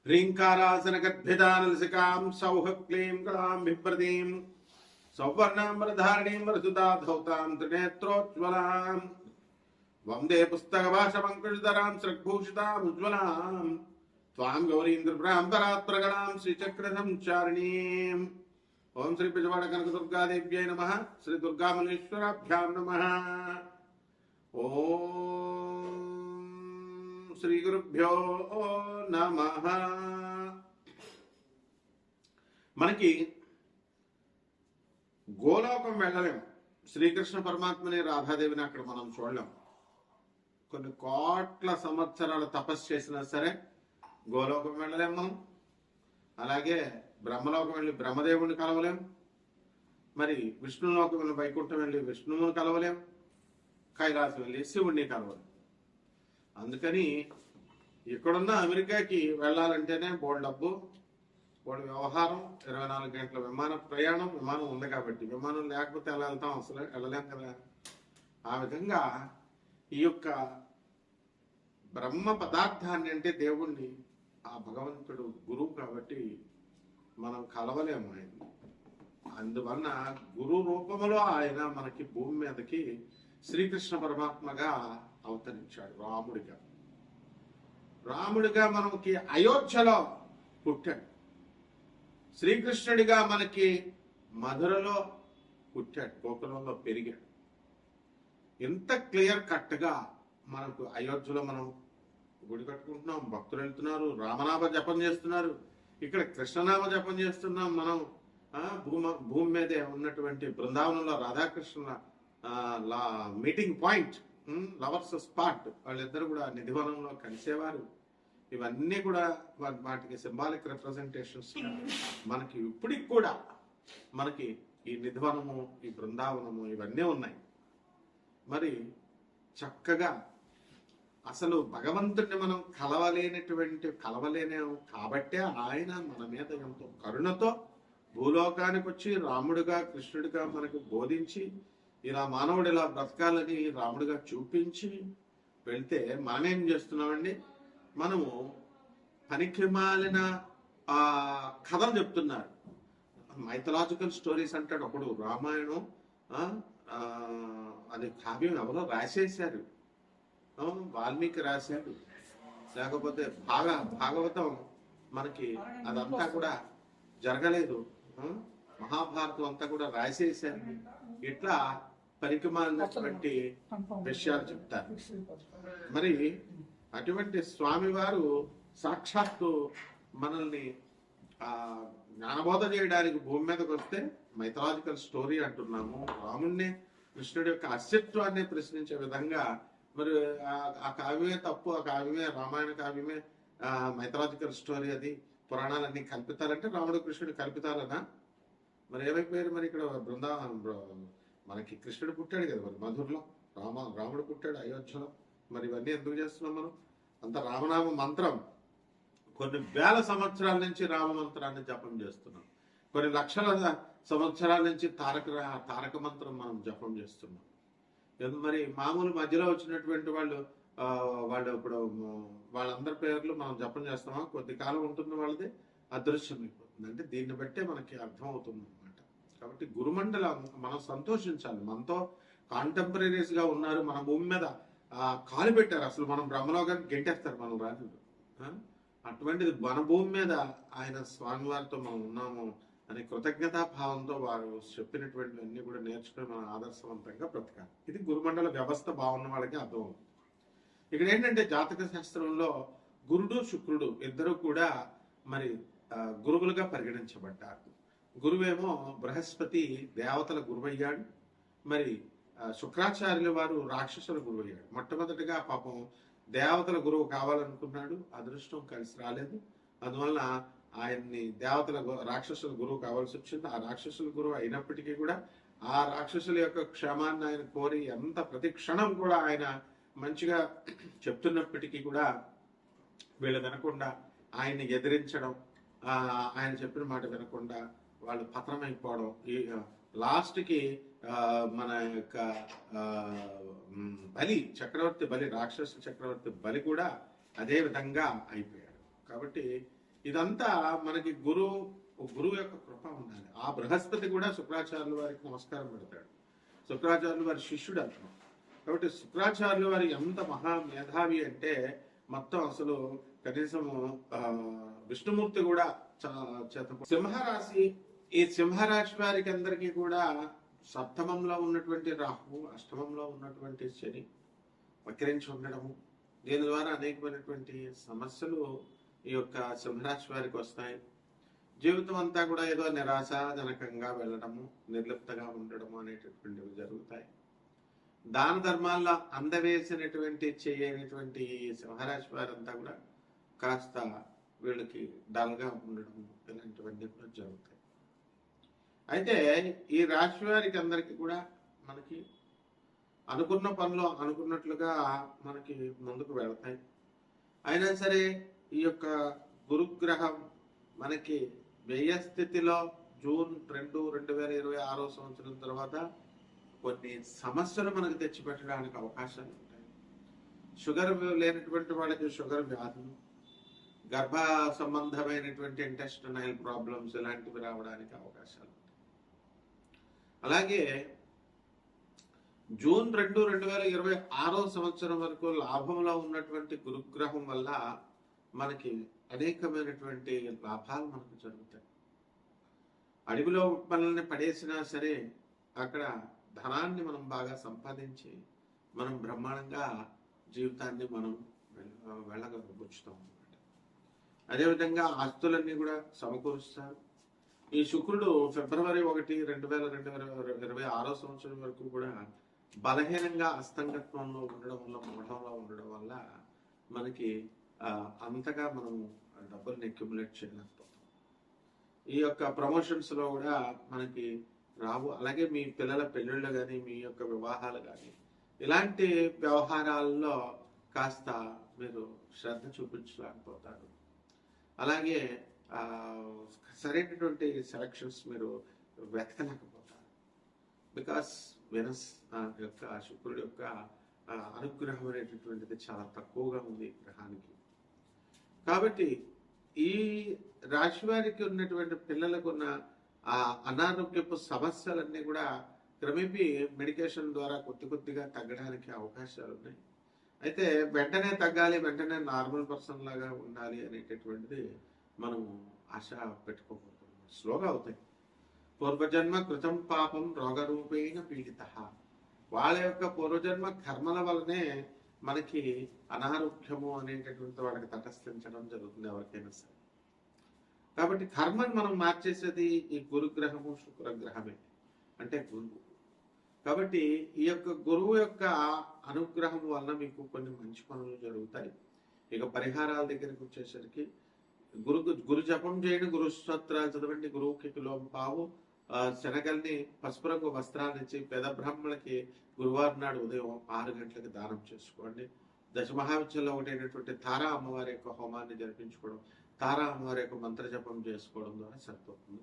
ह्रीङ्कारासनगद्भिदानलसिकां सौहक्लीं कलां बिभ्रतीं सौवर्णाम्बरधारिणीं वरसुताधौतां त्रिनेत्रोज्ज्वलां वन्दे पुस्तकभाषमङ्कुशधरां स्रग्भूषितामुज्ज्वलां त्वां गौरीन्द्रभ्रां परात्प्रगणां श्रीचक्रसञ्चारिणीम् ओं श्री पिजवाड़ कनकदुर्गादेव्यै नमः। श्री दुर्गामल्लेश्वराभ्यां नमः। ओं श्री गुरुभ्यो नमः। మనకి గోలోకం వెళ్ళలేం. శ్రీకృష్ణ పరమాత్మని రాధాదేవిని అక్కడ మనం చూడలేం. కొన్ని కోట్ల సంవత్సరాలు తపస్సు చేసినా సరే గోలోకం వెళ్ళలేం మనం. అలాగే బ్రహ్మలోకం వెళ్ళి బ్రహ్మదేవుని కలవలేం. మరి విష్ణులోకం వెళ్ళి వైకుంఠం వెళ్ళి విష్ణువుని కలవలేం. కైలాసం వెళ్ళి శివుణ్ణి కలవలేం. అందుకని ఇక్కడున్న అమెరికాకి వెళ్ళాలంటేనే బోల్డ్ డబ్బు, బోల్డ్ వ్యవహారం, 24 గంటల విమాన ప్రయాణం. విమానం ఉంది కాబట్టి, విమానం లేకపోతే ఎలా వెళ్తాం? అసలు వెళ్ళలేం కదా. ఆ విధంగా ఈ యొక్క బ్రహ్మ పదార్థాన్ని అంటే దేవుణ్ణి, ఆ భగవంతుడు గురువు కాబట్టి మనం కలవలేము ఆయన. అందువలన గురు రూపములో ఆయన మనకి భూమి మీదకి శ్రీకృష్ణ పరమాత్మగా అవతరించాడు. రాముడిగా మనకి అయోధ్యలో పుట్టాడు. శ్రీకృష్ణుడిగా మనకి మధురలో పుట్టాడు, గోకులంలో పెరిగాడు. ఎంత క్లియర్ కట్గా మనకు అయోధ్యలో మనం గుడి కట్టుకుంటున్నాం, భక్తులు వెళ్తున్నారు, రామనామ జపం చేస్తున్నారు, ఇక్కడ కృష్ణనామ జపం చేస్తున్నాం. మనం భూమి మీదే ఉన్నటువంటి బృందావనంలో రాధాకృష్ణుల మీటింగ్ పాయింట్, లవర్స్ స్పాట్, వాళ్ళిద్దరు కూడా నిధివనంలో కలిసేవారు. ఇవన్నీ కూడా వాటికి సింబాలిక్ రిప్రజెంటేషన్స్. మనకి ఇప్పటికి కూడా మనకి ఈ నిధివనము, ఈ బృందావనము ఇవన్నీ ఉన్నాయి. మరి చక్కగా అసలు భగవంతుడిని మనం కలవలేనే కాబట్టే ఆయన మన మీద ఎంతో కరుణతో భూలోకానికి వచ్చి రాముడిగా కృష్ణుడిగా మనకు బోధించి, ఇలా మానవుడు ఇలా బ్రతకాలని రాముడిగా చూపించి వెళ్తే మనమేం చేస్తున్నామండి? మనము పనికి మాలిన కథలు చెప్తున్నారు. మైథలాజికల్ స్టోరీస్ అంటాడు ఒకడు. రామాయణం అది కావ్యం ఎవరో రాసేశారు, వాల్మీకి రాశాడు. లేకపోతే భాగవతం మనకి అదంతా కూడా జరగలేదు. మహాభారతం అంతా కూడా రాసేశారు. ఇట్లా పనికిమాలినటువంటి విషయాలు చెప్తారు. మరి అటువంటి స్వామివారు సాక్షాత్తు మనల్ని జ్ఞానబోధ చేయడానికి భూమి మీదకి వస్తే మైథలాజికల్ స్టోరీ అంటున్నాము. రాముణ్ణి, కృష్ణుడి యొక్క అస్తిత్వాన్ని ప్రశ్నించే విధంగా. మరి ఆ కావ్యమే తప్పు, ఆ కావ్యమే రామాయణ కావ్యమే మైథలాజికల్ స్టోరీ, అది పురాణాలన్నీ కల్పితాలంటే రాముడు కృష్ణుడు కల్పితాలనా? మరి ఏమైపోయారు? మరి ఇక్కడ మనకి కృష్ణుడు పుట్టాడు కదా, మరి మధురలో రాముడు పుట్టాడు అయోధ్యలో. మరి ఇవన్నీ ఎందుకు చేస్తున్నాం మనం? అంత రామనామ మంత్రం కొన్ని వేల సంవత్సరాల నుంచి రామ మంత్రాన్ని జపం చేస్తున్నాం. కొన్ని లక్షల సంవత్సరాల నుంచి తారక మంత్రం మనం జపం చేస్తున్నాం. మరి మామూలు మధ్యలో వచ్చినటువంటి వాళ్ళు ఇప్పుడు వాళ్ళందరి పేర్లు మనం జపం చేస్తామా? కొద్ది కాలం ఉంటుంది, వాళ్ళది అదృశ్యమైపోతుంది. అంటే దీన్ని బట్టే మనకి అర్థమవుతుంది అనమాట. కాబట్టి గురుమండల మనం సంతోషించాలి. మనతో కాంటెంపరీస్ గా ఉన్నారు, మన భూమి మీద కాలు పెట్టారు. అసలు మనం బ్రహ్మలోకానికి గెంటేస్తారు మనం రాజు. అటువంటిది మన భూమి మీద ఆయన స్వామివారితో మనం ఉన్నాము అనే కృతజ్ఞతాభావంతో వారు చెప్పినటువంటివన్నీ కూడా నేర్చుకుని మనం ఆదర్శవంతంగా బ్రతకాలి. ఇది గురుమండల వ్యవస్థ బాగున్న వాళ్ళకి అర్థమవుతుంది. ఇక్కడ ఏంటంటే జాతక శాస్త్రంలో గురుడు శుక్రుడు ఇద్దరు కూడా మరి గురువులుగా పరిగణించబడ్డారు. గురువేమో బృహస్పతి దేవతల గురువయ్యాడు. మరి శుక్రాచార్యుల వారు రాక్షసుల గురువు అయ్యాడు. మొట్టమొదటిగా పాపం దేవతల గురువు కావాలనుకున్నాడు, అదృష్టం కలిసి రాలేదు. అందువలన ఆయన్ని రాక్షసుల గురువు కావాల్సి వచ్చింది. ఆ రాక్షసుల గురువు అయినప్పటికీ కూడా ఆ రాక్షసుల యొక్క క్షేమాన్ని ఆయన కోరి ఎంత ప్రతి క్షణం కూడా ఆయన మంచిగా చెప్తున్నప్పటికీ కూడా వీళ్ళు వినకుండా ఆయన్ని ఎదిరించడం, ఆయన చెప్పిన మాట వినకుండా వాళ్ళు పతనమైపోవడం. ఈ లాస్ట్కి మన యొక్క చక్రవర్తి బలి, రాక్షస చక్రవర్తి బలి కూడా అదే విధంగా అయిపోయాడు. కాబట్టి ఇదంతా మనకి గురువు యొక్క కృప ఉండాలి. ఆ బృహస్పతి కూడా శుక్రాచార్యుల వారికి నమస్కారం పెడతాడు. శుక్రాచార్యుల వారి శిష్యుడు అతను. కాబట్టి శుక్రాచార్యుల వారి ఎంత మహా మేధావి అంటే మొత్తం అసలు కనీసము విష్ణుమూర్తి కూడా సింహరాశి, ఈ సింహరాశి వారికి అందరికీ కూడా సప్తమంలో ఉన్నటువంటి రాహు, అష్టమంలో ఉన్నటువంటి శని వక్రించి ఉండడము, దీని ద్వారా అనేకమైనటువంటి సమస్యలు ఈ యొక్క సింహరాశి వారికి వస్తాయి. జీవితం అంతా కూడా ఏదో నిరాశాజనకంగా వెళ్ళడము, నిర్లిప్తగా ఉండడము అనేటటువంటివి జరుగుతాయి. దాన ధర్మాల్లో అందవేసినటువంటి చేయనటువంటి సింహరాశి వారంతా కూడా కాస్త వీళ్ళకి డల్గా ఉండడం ఇలాంటివన్నీ కూడా జరుగుతాయి. అయితే ఈ రాశి వారికి అందరికీ కూడా మనకి అనుకున్న పనులు అనుకున్నట్లుగా మనకి ముందుకు వెళతాయి. అయినా సరే ఈ యొక్క గురుగ్రహం మనకి వ్యయ స్థితిలో జూన్ 2, 2026 సంవత్సరం తర్వాత కొన్ని సమస్యలు మనకు తెచ్చిపెట్టడానికి అవకాశాలు ఉంటాయి. షుగర్ లేనటువంటి వాళ్ళకి షుగర్ వ్యాధులు, గర్భ సంబంధమైనటువంటి ఇంటెస్టినల్ ప్రాబ్లమ్స్ ఇలాంటివి రావడానికి అవకాశాలు ఉంటాయి. అలాగే జూన్ 2, 2026 సంవత్సరం వరకు లాభంలో ఉన్నటువంటి గురుగ్రహం వల్ల మనకి అనేకమైనటువంటి లాభాలు మనకు జరుగుతాయి. అడవిలో మనల్ని పడేసినా సరే అక్కడ ధనాన్ని మనం బాగా సంపాదించి మనం బ్రహ్మాండంగా జీవితాన్ని మనం వెళ్ళగలుగుతాం అన్నమాట. అదేవిధంగా ఆస్తులన్నీ కూడా సమకూరుస్తారు. ఈ శుక్రుడు ఫిబ్రవరి 1, 2026 సంవత్సరం వరకు కూడా బలహీనంగా అస్తంగత్వంలో ఉండడం వల్ల, మఠంలో ఉండడం వల్ల మనకి అంతగా మనం డబ్బుల్ని అక్యుములేట్ చేయలేకపోతాం. ఈ యొక్క ప్రమోషన్స్ లో కూడా మనకి రావు. అలాగే మీ పిల్లల పెళ్ళిళ్ళు కానీ, మీ యొక్క వివాహాలు కానీ, ఇలాంటి వ్యవహారాల్లో కాస్త మీరు శ్రద్ధ చూపించలేకపోతారు. అలాగే సరైనటువంటి సెలక్షన్స్ మీరు వెతకలేకపోతారు. బికాస్ వెనస్ యొక్క శుక్రుడి యొక్క అనుగ్రహం అనేటటువంటిది చాలా తక్కువగా ఉంది గ్రహానికి. కాబట్టి ఈ రాశి వారికి ఉన్నటువంటి పిల్లలకు ఉన్న ఆ అనారోగ్యపు సమస్యలన్నీ కూడా క్రమేపీ మెడికేషన్ ద్వారా కొద్దిగా తగ్గడానికి అవకాశాలు ఉన్నాయి. అయితే వెంటనే తగ్గాలి, వెంటనే నార్మల్ పర్సన్ లాగా ఉండాలి అనేటటువంటిది మనం ఆశ పెట్టుకోకూడదు. స్లోగా అవుతాయి. పూర్వజన్మ కృతం పాపం రోగరూపేణ పీడిత. వాళ్ళ యొక్క పూర్వజన్మ కర్మల వల్లనే మనకి అనారోగ్యము అనేటటువంటి వాళ్ళకి తటస్థించడం జరుగుతుంది ఎవరికైనా సరే. కాబట్టి కర్మని మనం మార్చేసేది ఈ గురుగ్రహము, శుక్రగ్రహమే, అంటే గురువు. కాబట్టి ఈ యొక్క గురువు యొక్క అనుగ్రహం వలన మీకు కొన్ని మంచి పనులు జరుగుతాయి. ఇక పరిహారాల దగ్గరికి వచ్చేసరికి గురు జపం చేయండి, గురు స్తోత్రాలు చదవండి, గురువుకి కిలోం పావు శనగల్ని పసుపు రంగు వస్త్రాన్ని ఇచ్చి పేద బ్రాహ్మణులకి గురువారం నాడు ఉదయం 6 గంటలకు దానం చేసుకోండి. దశమహావిద్యలో ఒకటైనటువంటి తారా అమ్మవారి యొక్క హోమాన్ని జరిపించుకోవడం, తారా అమ్మవారి యొక్క మంత్ర జపం చేసుకోవడం ద్వారా సరిపోతుంది.